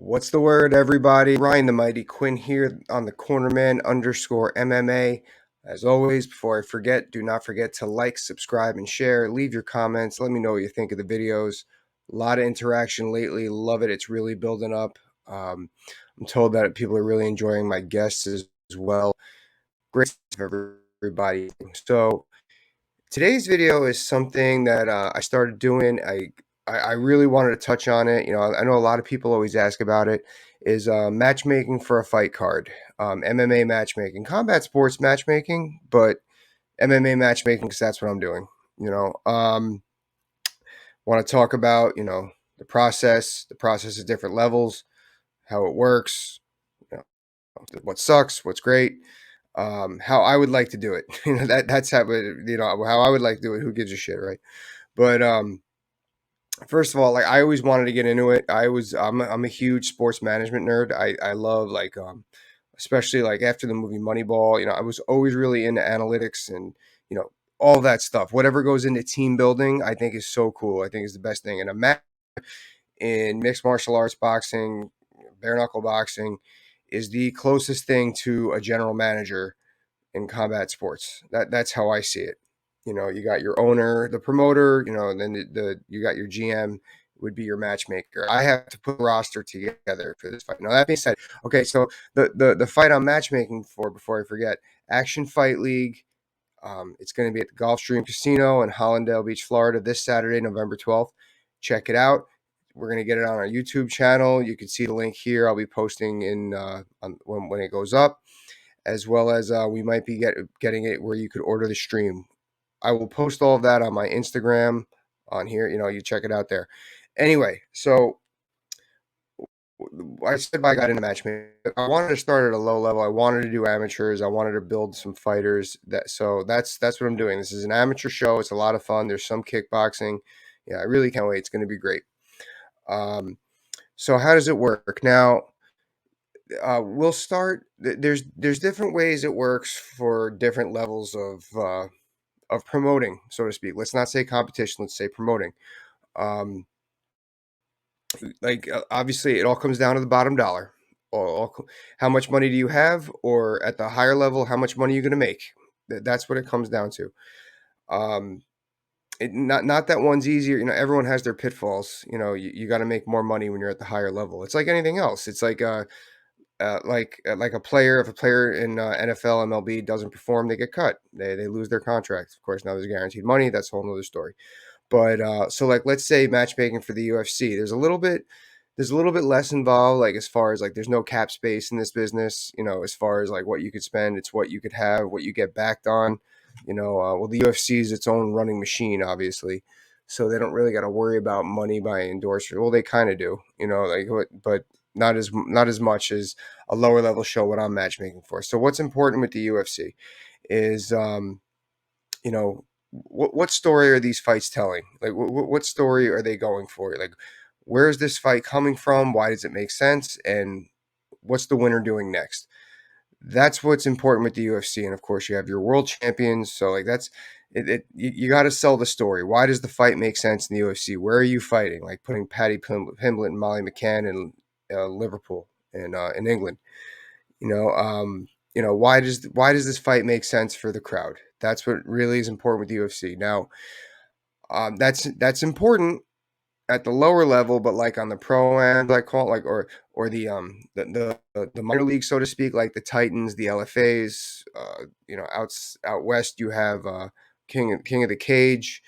What's the word, everybody? Ryan the Mighty Quinn here on the Cornerman _ MMA. As always, before I forget, do not forget to like, subscribe, and share. Leave your comments. Let me know what you think of the videos. A lot of interaction lately. Love it. It's really building up. I'm told that people are really enjoying my guests as well. Great stuff, everybody. So today's video is something that I started doing. I really wanted to touch on it. I know a lot of people always ask about it. Is matchmaking for a fight card, MMA matchmaking, combat sports matchmaking, but MMA matchmaking because that's what I'm doing. Want to talk about the process of different levels, how it works, you know, what sucks, what's great, how I would like to do it. That's how I would like to do it. Who gives a shit, right? But first of all, like I always wanted to get into it. I'm a huge sports management nerd. I love especially like after the movie Moneyball. I was always really into analytics and you know all that stuff. Whatever goes into team building, I think is so cool. I think is the best thing. And a match in mixed martial arts boxing, bare knuckle boxing, is the closest thing to a general manager in combat sports. That's how I see it. You got your owner, the promoter, and then you got your GM would be your matchmaker. I have to put a roster together for this fight. Now that being said, okay, so the fight I'm matchmaking for, before I forget, Action Fight League. It's going to be at the Gulfstream Casino in Hollandale Beach, Florida, this Saturday, November 12th. Check it out. We're going to get it on our YouTube channel. You can see the link here. I'll be posting when it goes up, as well as we might be getting it where you could order the stream. I will post all of that on my Instagram on here. You check it out there. Anyway, so I said I got into matchmaking. I wanted to start at a low level. I wanted to do amateurs. I wanted to build some fighters. That's what I'm doing. This is an amateur show. It's a lot of fun. There's some kickboxing. Yeah, I really can't wait. It's going to be great. So how does it work now? We'll start. There's different ways it works for different levels of promoting, so to speak. Let's not say competition. Let's say promoting. Obviously, it all comes down to the bottom dollar. How much money do you have, or at the higher level, how much money are you going to make? That's what it comes down to. Not that one's easier. Everyone has their pitfalls. You got to make more money when you're at the higher level. It's like anything else. It's like like a player. If a player in NFL, MLB doesn't perform, they get cut. They lose their contract. Of course, now there's guaranteed money. That's a whole nother story. But so like let's say matchmaking for the UFC, there's a little bit less involved. Like as far as like there's no cap space in this business. As far as like what you could spend, it's what you could have, what you get backed on. Well, the UFC is its own running machine, obviously, so they don't really got to worry about money by endorser. Well, they kind of do, but not as much as a lower level show. What I'm matchmaking for. So what's important with the UFC is, what story are these fights telling? Like, what story are they going for? Like, where is this fight coming from? Why does it make sense? And what's the winner doing next? That's what's important with the UFC. And of course, you have your world champions. So like that's it. You got to sell the story. Why does the fight make sense in the UFC? Where are you fighting? Like putting Paddy Pimblett and Molly McCann in Liverpool and in England. Why does this fight make sense for the crowd? That's what really is important with the UFC. Now, that's important at the lower level, but like on the pro end, like call it, like or the minor league, so to speak, like the Titans, the LFAs. Out west you have King of the Cage.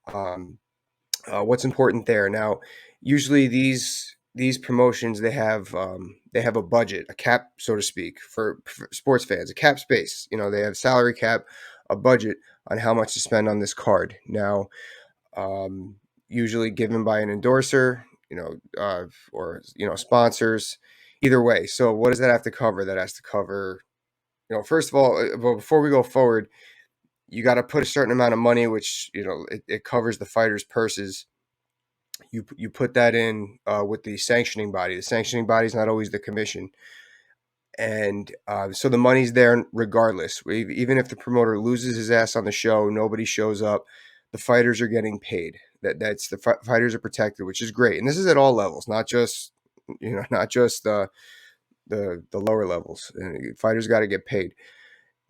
What's important there now? Usually these promotions they have a budget, a cap, so to speak, for sports fans, a cap space. They have salary cap, a budget on how much to spend on this card. Now, usually given by an endorser, or sponsors. Either way. So what does that have to cover? That has to cover, first of all, well, before we go forward, you got to put a certain amount of money, which it covers the fighters' purses. You put that in with the sanctioning body. The sanctioning body is not always the commission, and so the money's there regardless. Even if the promoter loses his ass on the show, nobody shows up, the fighters are getting paid. That's the fighters are protected, which is great. And this is at all levels, not just not just the lower levels. Fighters got to get paid.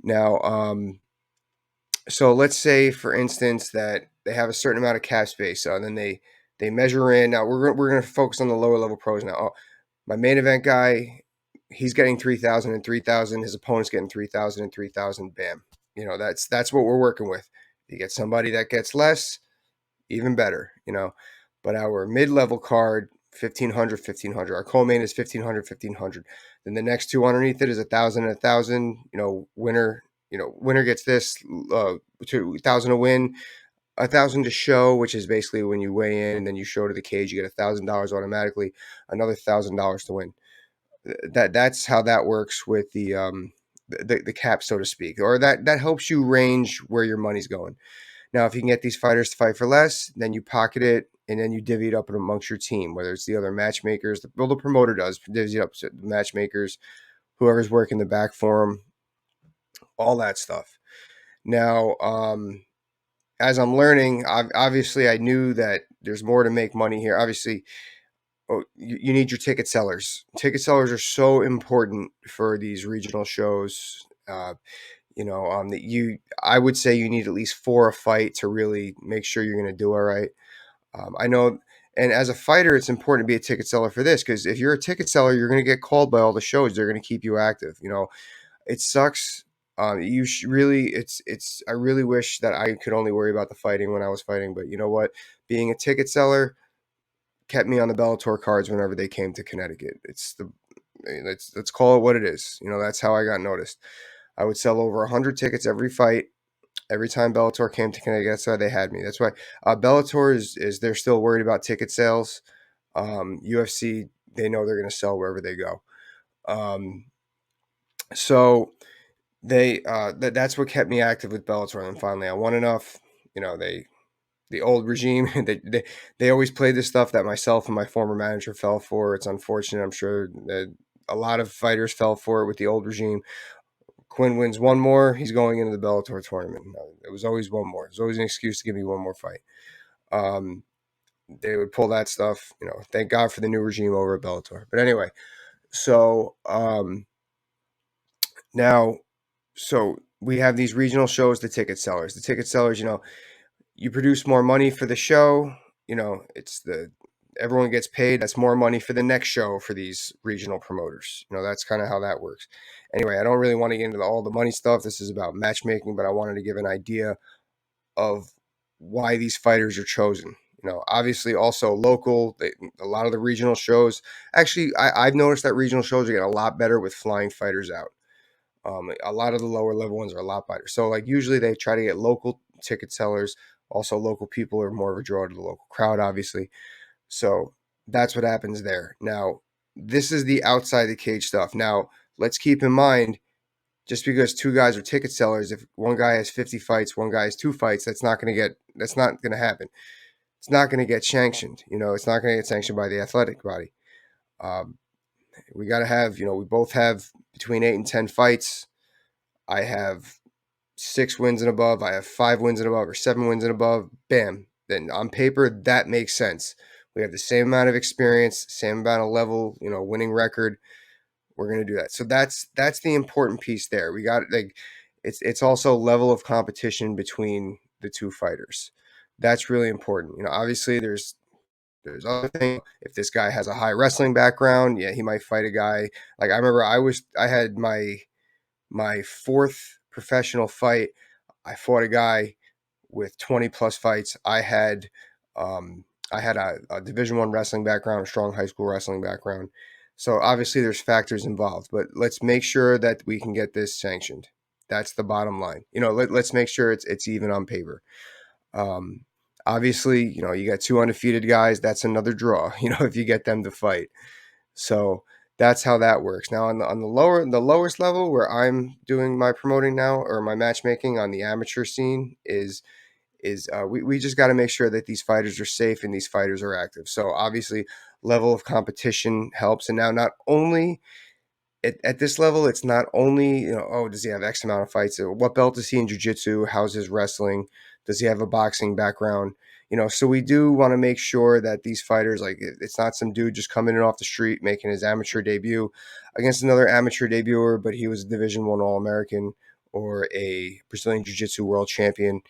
Now, so let's say, for instance, that they have a certain amount of cap space, so then they measure in. Now we're gonna focus on the lower level pros now. Oh, my main event guy, he's getting 3,000 and 3,000. His opponent's getting 3,000 and 3,000. Bam. That's what we're working with. You get somebody that gets less, even better. But our mid-level card, 1,500, 1,500. Our co-main is 1,500, 1,500. Then the next two underneath it is 1,000 and 1,000. Winner gets this, 2,000 to win, 1,000 to show, which is basically when you weigh in and then you show to the cage, you get $1,000 automatically, another $1,000 to win. That's how that works with the cap, so to speak, or that helps you range where your money's going. Now, if you can get these fighters to fight for less, then you pocket it and then you divvy it up amongst your team, whether it's the other matchmakers. The promoter does divvy it up to the matchmakers, whoever's working the back for them, all that stuff. Now, as I'm learning, obviously I knew that there's more to make money here. Obviously, you need your ticket sellers. Ticket sellers are so important for these regional shows. I would say you need at least 4 a fight to really make sure you're going to do all right. I know, and as a fighter, it's important to be a ticket seller for this, because if you're a ticket seller, you're going to get called by all the shows. They're going to keep you active. It sucks. You really, I really wish that I could only worry about the fighting when I was fighting, but you know what? Being a ticket seller kept me on the Bellator cards whenever they came to Connecticut. Let's call it what it is. That's how I got noticed. I would sell over 100 tickets every fight. Every time Bellator came to Connecticut, that's why they had me. That's why Bellator is they're still worried about ticket sales. UFC, they know they're going to sell wherever they go. So that's what kept me active with Bellator. And finally, I won enough. The old regime, they always played this stuff that myself and my former manager fell for. It's unfortunate. I'm sure that a lot of fighters fell for it with the old regime. Quinn wins one more, he's going into the Bellator tournament. It was always one more. There's always an excuse to give me one more fight. They would pull that stuff. Thank God for the new regime over at Bellator. But anyway, so now, we have these regional shows, the ticket sellers. The ticket sellers, you produce more money for the show. Everyone gets paid. That's more money for the next show for these regional promoters. That's kind of how that works. Anyway, I don't really want to get into all the money stuff. This is about matchmaking, but I wanted to give an idea of why these fighters are chosen. Obviously also local. A lot of the regional shows, actually, I've noticed that regional shows are getting a lot better with flying fighters out. A lot of the lower level ones are a lot better. So usually they try to get local ticket sellers. Also, local people are more of a draw to the local crowd, obviously. So that's what happens there. Now, this is the outside the cage stuff. Now, let's keep in mind, just because 2 guys are ticket sellers, if one guy has 50 fights, one guy has 2 fights, that's not going to happen. It's not going to get sanctioned. It's not going to get sanctioned by the athletic body. We got to have, we both have between 8 and 10 fights. I have 6 wins and above. I have 5 wins and above, or 7 wins and above. Bam. Then on paper, that makes sense. We have the same amount of experience, same amount of level, winning record. We're going to do that. So that's the important piece there. We got it's also level of competition between the 2 fighters. That's really important. Obviously there's other things. If this guy has a high wrestling background, yeah, he might fight a guy. I remember I had my 4th professional fight. I fought a guy with 20 plus fights. I had a Division I wrestling background, a strong high school wrestling background. So obviously there's factors involved, but let's make sure that we can get this sanctioned. That's the bottom line. Let's make sure it's even on paper. Obviously, you got 2 undefeated guys. That's another draw, if you get them to fight. So that's how that works. Now on the lowest level where I'm doing my promoting now, or my matchmaking on the amateur scene, is we just got to make sure that these fighters are safe and these fighters are active. So obviously level of competition helps. And now not only at this level, it's not only, does he have X amount of fights? What belt is he in jiu-jitsu? How's his wrestling? Does he have a boxing background? So we do want to make sure that these fighters, like, it's not some dude just coming in off the street making his amateur debut against another amateur debuter, but he was a Division One All-American or a Brazilian Jiu-Jitsu world champion.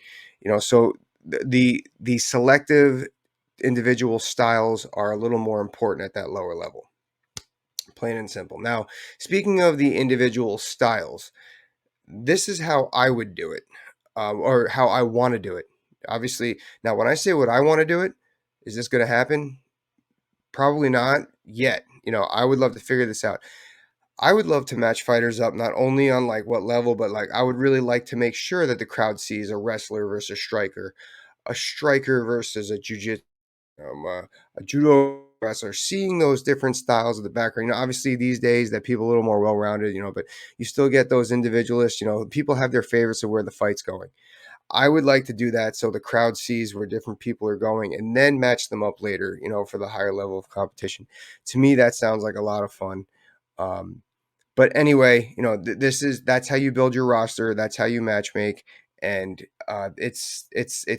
So the selective individual styles are a little more important at that lower level, plain and simple. Now, speaking of the individual styles, this is how I would do it, or how I want to do it. Obviously, now when I say what I want to do it, is this going to happen? Probably not yet. I would love to figure this out. I would love to match fighters up not only on like what level, but like I would really like to make sure that the crowd sees a wrestler versus a striker versus a a judo wrestler, seeing those different styles of the background. Obviously these days that people are a little more well-rounded, but you still get those individualists. People have their favorites of where the fight's going. I would like to do that so the crowd sees where different people are going and then match them up later, for the higher level of competition. To me, that sounds like a lot of fun. Um, but anyway, that's how you build your roster. That's how you matchmake, and it's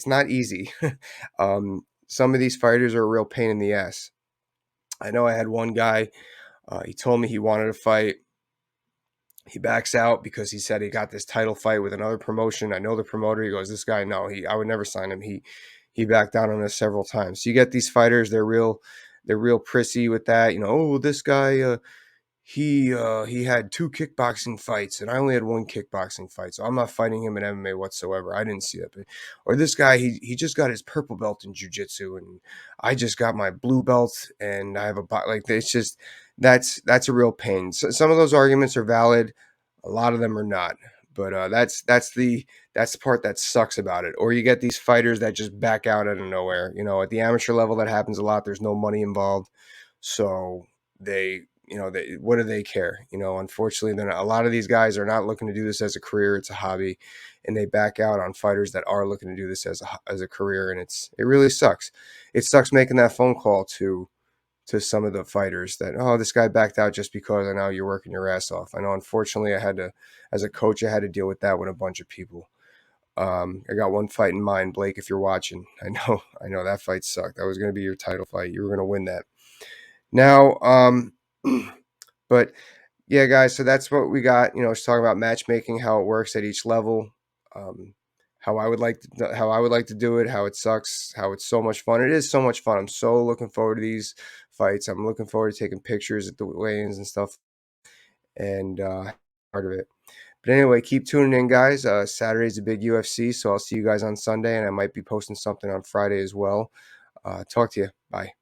not easy. Some of these fighters are a real pain in the ass. I know I had one guy. He told me he wanted to fight. He backs out because he said he got this title fight with another promotion. I know the promoter. He goes, "This guy, no, I would never sign him." He backed out on us several times. So you get these fighters. They're real prissy with that. Oh, this guy. He had 2 kickboxing fights and I only had 1 kickboxing fight, so I'm not fighting him in MMA whatsoever. I didn't see it. Or this guy, he just got his purple belt in jiu-jitsu and I just got my blue belt and I have like, it's just that's a real pain. So some of those arguments are valid, a lot of them are not. But that's the part that sucks about it. Or you get these fighters that just back out out of nowhere. At the amateur level that happens a lot. There's no money involved. So what do they care? Unfortunately, then a lot of these guys are not looking to do this as a career. It's a hobby, and they back out on fighters that are looking to do this as a career, and it really sucks. It sucks making that phone call to some of the fighters that, oh, this guy backed out just because I know you're working your ass off. I know, unfortunately, as a coach, I had to deal with that with a bunch of people. I got one fight in mind, Blake, if you're watching. I know that fight sucked. That was going to be your title fight. You were going to win that. Now, but yeah, guys, so that's what we got. It's talking about matchmaking, how it works at each level, um, how I would like to do it, how it sucks, how it's so much fun. It is so much fun. I'm so looking forward to these fights. I'm looking forward to taking pictures at the weigh-ins and stuff, and part of it. But anyway, keep tuning in, guys. Saturday's a big UFC, so I'll see you guys on Sunday, and I might be posting something on Friday as well. Talk to you. Bye.